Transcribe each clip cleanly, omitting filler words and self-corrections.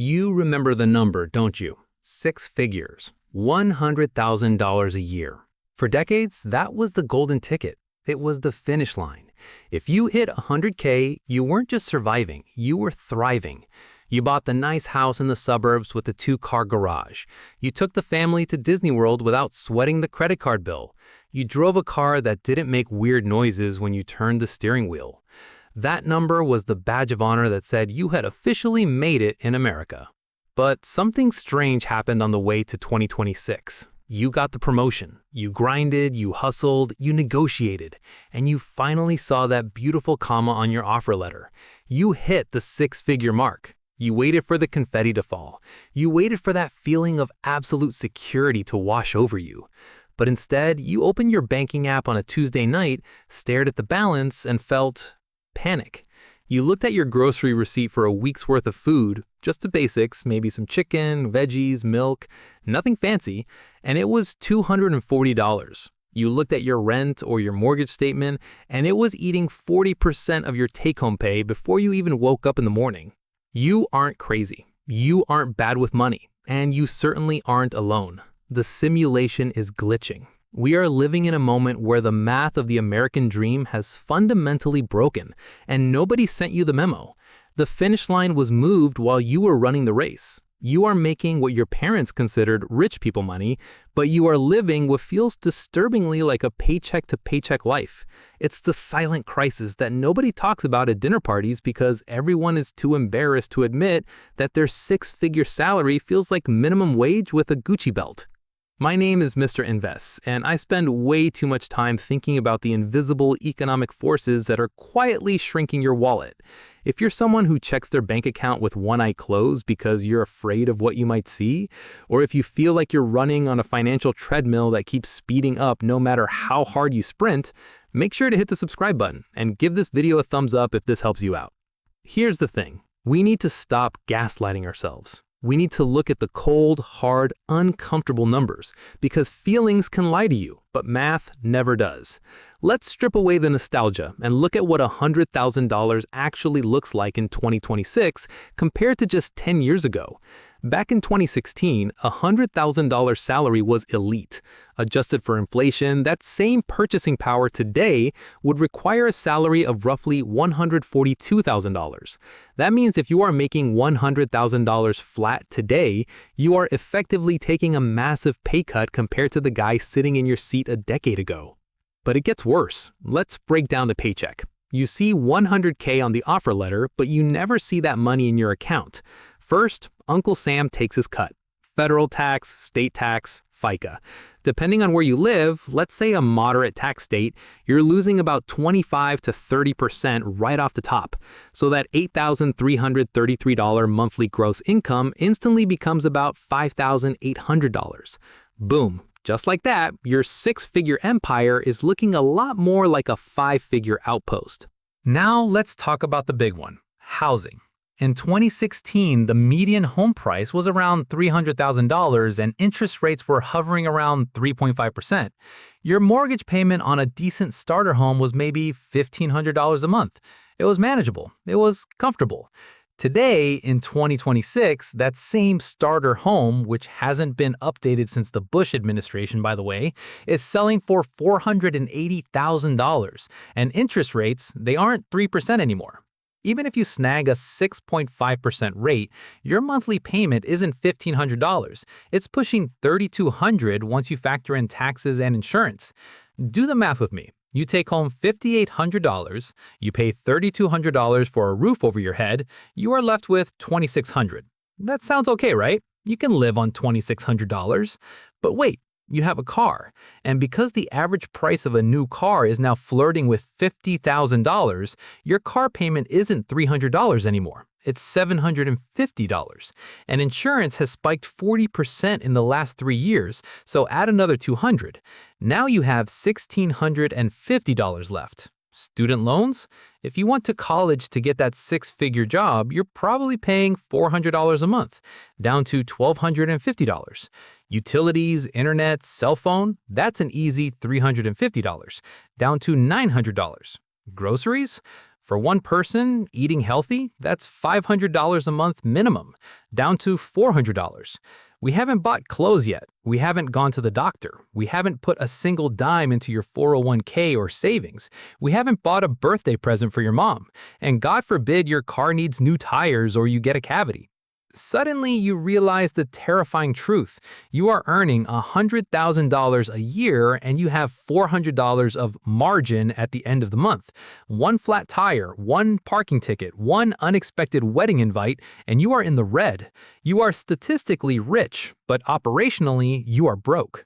You remember the number, don't you? Six figures, $100,000 a year. For decades, that was the golden ticket. It was the finish line. If you hit 100K, you weren't just surviving, you were thriving. You bought the nice house in the suburbs with the 2-car garage. You took the family to Disney World without sweating the credit card bill. You drove a car that didn't make weird noises when you turned the steering wheel. That number was the badge of honor that said you had officially made it in America. But something strange happened on the way to 2026. You got the promotion. You grinded, you hustled, you negotiated, and you finally saw that beautiful comma on your offer letter. You hit the 6-figure mark. You waited for the confetti to fall. You waited for that feeling of absolute security to wash over you. But instead, you opened your banking app on a Tuesday night, stared at the balance, and felt panic. You looked at your grocery receipt for a week's worth of food, just the basics, maybe some chicken, veggies, milk, nothing fancy, and it was $240. You looked at your rent or your mortgage statement, and it was eating 40% of your take-home pay before you even woke up in the morning. You aren't crazy. You aren't bad with money, and you certainly aren't alone. The simulation is glitching. We are living in a moment where the math of the American dream has fundamentally broken, and nobody sent you the memo. The finish line was moved while you were running the race. You are making what your parents considered rich people money, but you are living what feels disturbingly like a paycheck-to-paycheck life. It's the silent crisis that nobody talks about at dinner parties because everyone is too embarrassed to admit that their 6-figure salary feels like minimum wage with a Gucci belt. My name is Mr. Invests, and I spend way too much time thinking about the invisible economic forces that are quietly shrinking your wallet. If you're someone who checks their bank account with one eye closed because you're afraid of what you might see, or if you feel like you're running on a financial treadmill that keeps speeding up no matter how hard you sprint, make sure to hit the subscribe button and give this video a thumbs up if this helps you out. Here's the thing. We need to stop gaslighting ourselves. We need to look at the cold, hard, uncomfortable numbers because feelings can lie to you, but math never does. Let's strip away the nostalgia and look at what $100,000 actually looks like in 2026 compared to just 10 years ago. Back in 2016, a $100,000 salary was elite. Adjusted for inflation, that same purchasing power today would require a salary of roughly $142,000. That means if you are making $100,000 flat today, you are effectively taking a massive pay cut compared to the guy sitting in your seat a decade ago. But it gets worse. Let's break down the paycheck. You see $100K on the offer letter, but you never see that money in your account. First, Uncle Sam takes his cut. Federal tax, state tax, FICA. Depending on where you live, let's say a moderate tax state, you're losing about 25 to 30% right off the top. So that $8,333 monthly gross income instantly becomes about $5,800. Boom. Just like that, your 6-figure empire is looking a lot more like a 5-figure outpost. Now let's talk about the big one, housing. In 2016, the median home price was around $300,000 and interest rates were hovering around 3.5%. Your mortgage payment on a decent starter home was maybe $1,500 a month. It was manageable. It was comfortable. Today, in 2026, that same starter home, which hasn't been updated since the Bush administration, by the way, is selling for $480,000. And interest rates, they aren't 3% anymore. Even if you snag a 6.5% rate, your monthly payment isn't $1,500. It's pushing $3,200 once you factor in taxes and insurance. Do the math with me. You take home $5,800, you pay $3,200 for a roof over your head, you are left with $2,600. That sounds okay, right? You can live on $2,600. But wait, you have a car. And because the average price of a new car is now flirting with $50,000, your car payment isn't $300 anymore. It's $750. And insurance has spiked 40% in the last 3 years, so add another $200. Now you have $1,650 left. Student loans? If you went to college to get that 6-figure job, you're probably paying $400 a month, down to $1,250. Utilities, internet, cell phone, that's an easy $350, down to $900. Groceries? For one person, eating healthy, that's $500 a month minimum, down to $400. We haven't bought clothes yet. We haven't gone to the doctor. We haven't put a single dime into your 401k or savings. We haven't bought a birthday present for your mom. And God forbid your car needs new tires or you get a cavity. Suddenly, you realize the terrifying truth. You are earning $100,000 a year and you have $400 of margin at the end of the month. One flat tire, one parking ticket, one unexpected wedding invite, and you are in the red. You are statistically rich, but operationally, you are broke.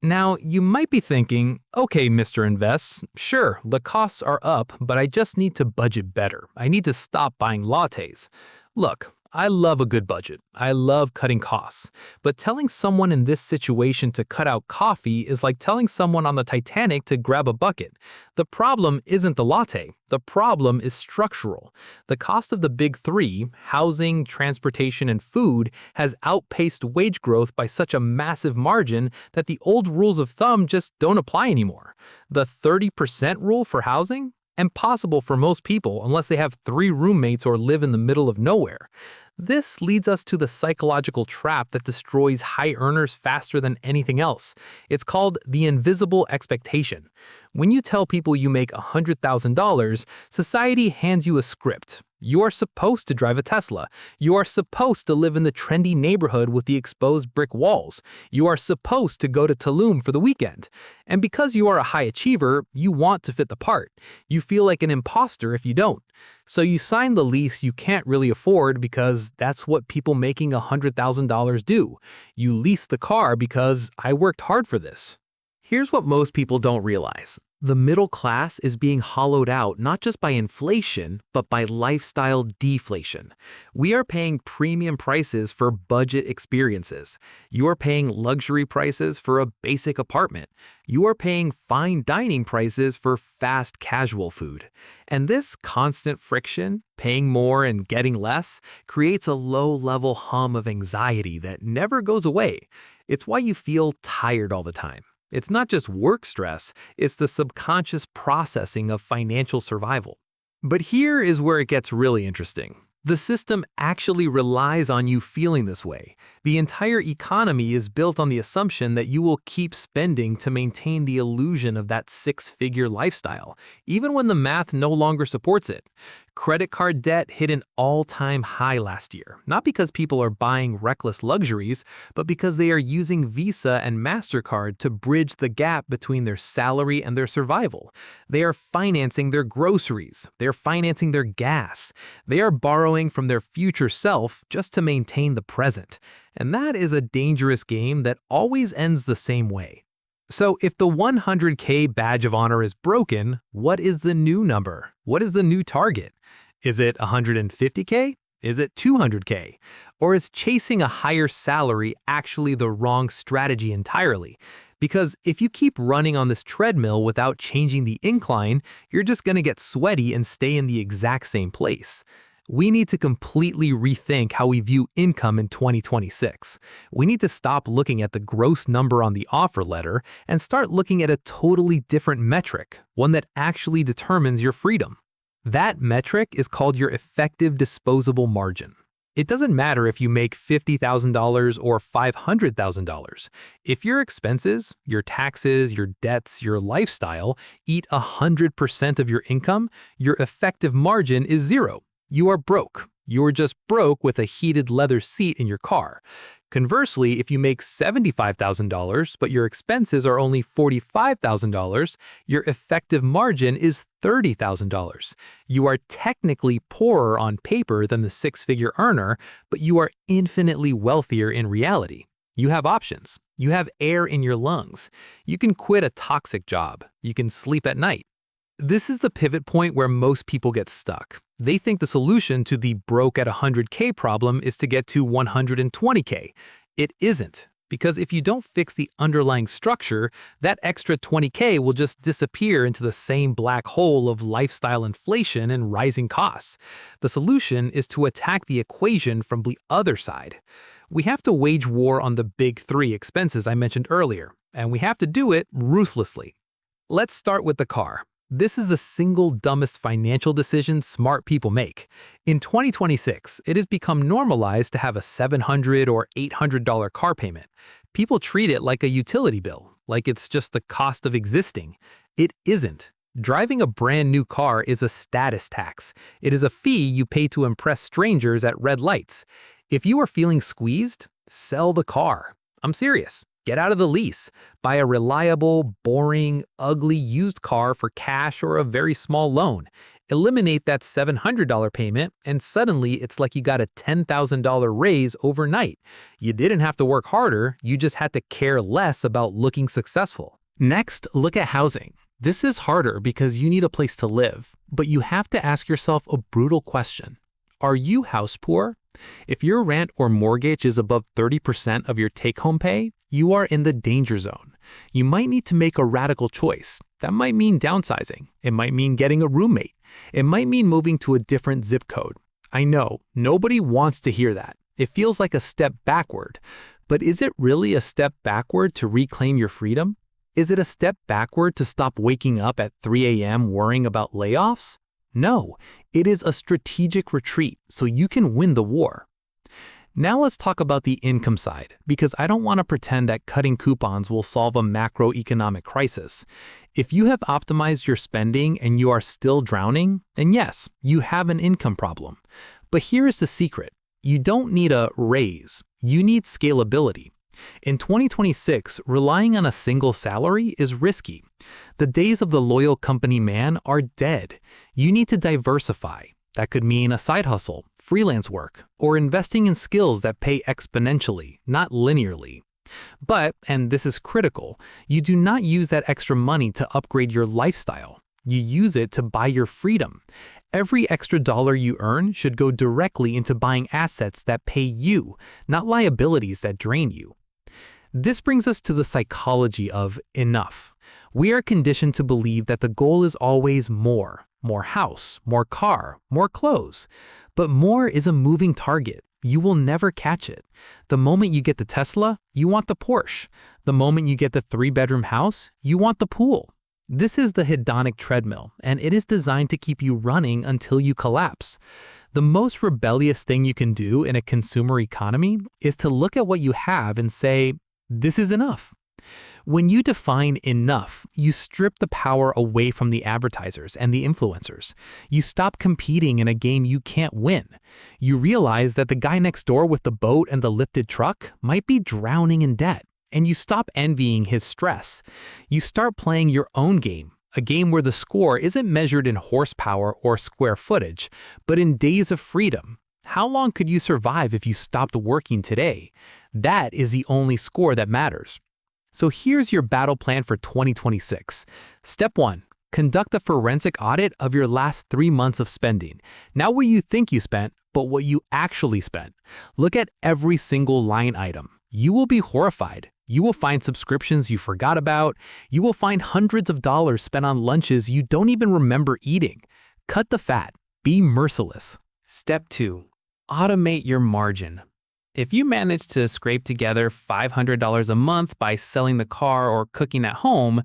Now, you might be thinking, okay, Mr. Invests, sure, the costs are up, but I just need to budget better. I need to stop buying lattes. Look, I love a good budget. I love cutting costs. But telling someone in this situation to cut out coffee is like telling someone on the Titanic to grab a bucket. The problem isn't the latte. The problem is structural. The cost of the big three, housing, transportation, and food, has outpaced wage growth by such a massive margin that the old rules of thumb just don't apply anymore. The 30% rule for housing? Impossible for most people unless they have 3 roommates or live in the middle of nowhere. This leads us to the psychological trap that destroys high earners faster than anything else. It's called the invisible expectation. When you tell people you make $100,000, society hands you a script. You are supposed to drive a Tesla. You are supposed to live in the trendy neighborhood with the exposed brick walls. You are supposed to go to Tulum for the weekend. And because you are a high achiever, you want to fit the part. You feel like an imposter if you don't. So you sign the lease you can't really afford because that's what people making $100,000 do. You lease the car because I worked hard for this. Here's what most people don't realize. The middle class is being hollowed out not just by inflation, but by lifestyle deflation. We are paying premium prices for budget experiences. You are paying luxury prices for a basic apartment. You are paying fine dining prices for fast casual food. And this constant friction, paying more and getting less, creates a low-level hum of anxiety that never goes away. It's why you feel tired all the time. It's not just work stress, it's the subconscious processing of financial survival. But here is where it gets really interesting. The system actually relies on you feeling this way. The entire economy is built on the assumption that you will keep spending to maintain the illusion of that 6-figure lifestyle, even when the math no longer supports it. Credit card debt hit an all-time high last year, not because people are buying reckless luxuries, but because they are using Visa and MasterCard to bridge the gap between their salary and their survival. They are financing their groceries. They're financing their gas. They are borrowing from their future self just to maintain the present. And that is a dangerous game that always ends the same way. So if the 100K badge of honor is broken, what is the new number? What is the new target? Is it 150K? Is it 200K? Or is chasing a higher salary actually the wrong strategy entirely? Because if you keep running on this treadmill without changing the incline, you're just going to get sweaty and stay in the exact same place. We need to completely rethink how we view income in 2026. We need to stop looking at the gross number on the offer letter and start looking at a totally different metric, one that actually determines your freedom. That metric is called your effective disposable margin. It doesn't matter if you make $50,000 or $500,000. If your expenses, your taxes, your debts, your lifestyle eat 100% of your income, your effective margin is zero. You are broke. You're just broke with a heated leather seat in your car. Conversely, if you make $75,000, but your expenses are only $45,000, your effective margin is $30,000. You are technically poorer on paper than the 6-figure earner, but you are infinitely wealthier in reality. You have options. You have air in your lungs. You can quit a toxic job. You can sleep at night. This is the pivot point where most people get stuck. They think the solution to the broke at 100K problem is to get to 120K. It isn't, because if you don't fix the underlying structure, that extra 20K will just disappear into the same black hole of lifestyle inflation and rising costs. The solution is to attack the equation from the other side. We have to wage war on the big 3 expenses I mentioned earlier, and we have to do it ruthlessly. Let's start with the car. This is the single dumbest financial decision smart people make. In 2026, it has become normalized to have a $700 or $800 car payment. People treat it like a utility bill, like it's just the cost of existing. It isn't. Driving a brand new car is a status tax. It is a fee you pay to impress strangers at red lights. If you are feeling squeezed, sell the car. I'm serious. Get out of the lease. Buy a reliable, boring, ugly used car for cash or a very small loan. Eliminate that $700 payment, and suddenly it's like you got a $10,000 raise overnight. You didn't have to work harder, you just had to care less about looking successful. Next, look at housing. This is harder because you need a place to live, but you have to ask yourself a brutal question. Are you house poor? If your rent or mortgage is above 30% of your take-home pay, you are in the danger zone. You might need to make a radical choice. That might mean downsizing. It might mean getting a roommate. It might mean moving to a different zip code. I know, nobody wants to hear that. It feels like a step backward. But is it really a step backward to reclaim your freedom? Is it a step backward to stop waking up at 3 a.m. worrying about layoffs? No, it is a strategic retreat so you can win the war. Now let's talk about the income side, because I don't want to pretend that cutting coupons will solve a macroeconomic crisis. If you have optimized your spending and you are still drowning, then yes, you have an income problem. But here is the secret. You don't need a raise. You need scalability. In 2026, relying on a single salary is risky. The days of the loyal company man are dead. You need to diversify. That could mean a side hustle, freelance work, or investing in skills that pay exponentially, not linearly. But, and this is critical, you do not use that extra money to upgrade your lifestyle. You use it to buy your freedom. Every extra dollar you earn should go directly into buying assets that pay you, not liabilities that drain you. This brings us to the psychology of enough. We are conditioned to believe that the goal is always more. More house, more car, more clothes. But more is a moving target. You will never catch it. The moment you get the Tesla, you want the Porsche. The moment you get the 3-bedroom house, you want the pool. This is the hedonic treadmill, and it is designed to keep you running until you collapse. The most rebellious thing you can do in a consumer economy is to look at what you have and say, this is enough. When you define enough, you strip the power away from the advertisers and the influencers. You stop competing in a game you can't win. You realize that the guy next door with the boat and the lifted truck might be drowning in debt, and you stop envying his stress. You start playing your own game, a game where the score isn't measured in horsepower or square footage, but in days of freedom. How long could you survive if you stopped working today? That is the only score that matters. So here's your battle plan for 2026. Step 1. Conduct a forensic audit of your last 3 months of spending. Not what you think you spent, but what you actually spent. Look at every single line item. You will be horrified. You will find subscriptions you forgot about. You will find hundreds of dollars spent on lunches you don't even remember eating. Cut the fat. Be merciless. Step 2. Automate your margin. If you manage to scrape together $500 a month by selling the car or cooking at home,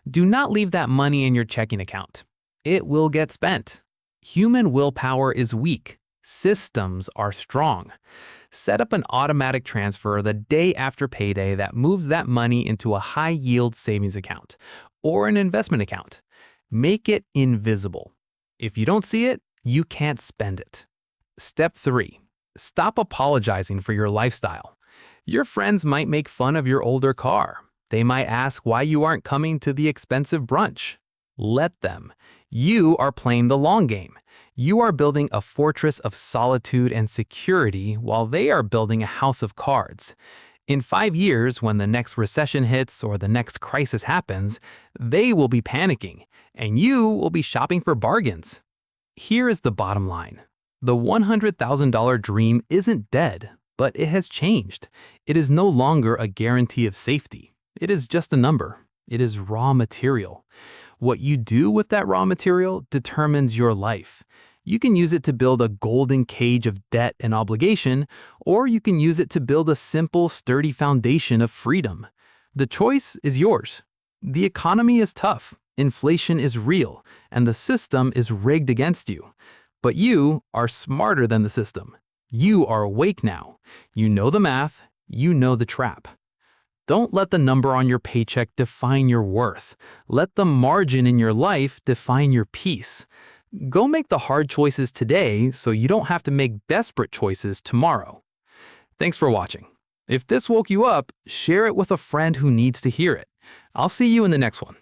do not leave that money in your checking account. It will get spent. Human willpower is weak. Systems are strong. Set up an automatic transfer the day after payday that moves that money into a high-yield savings account or an investment account. Make it invisible. If you don't see it, you can't spend it. Step 3. Stop apologizing for your lifestyle. Your friends might make fun of your older car. They might ask why you aren't coming to the expensive brunch. Let them. You are playing the long game. You are building a fortress of solitude and security while they are building a house of cards. In 5 years, when the next recession hits or the next crisis happens, they will be panicking, and you will be shopping for bargains. Here is the bottom line. The $100,000 dream isn't dead, but it has changed. It is no longer a guarantee of safety. It is just a number. It is raw material. What you do with that raw material determines your life. You can use it to build a golden cage of debt and obligation, or you can use it to build a simple, sturdy foundation of freedom. The choice is yours. The economy is tough. Inflation is real, and the system is rigged against you. But you are smarter than the system. You are awake now. You know the math. You know the trap. Don't let the number on your paycheck define your worth. Let the margin in your life define your peace. Go make the hard choices today so you don't have to make desperate choices tomorrow. Thanks for watching. If this woke you up, share it with a friend who needs to hear it. I'll see you in the next one.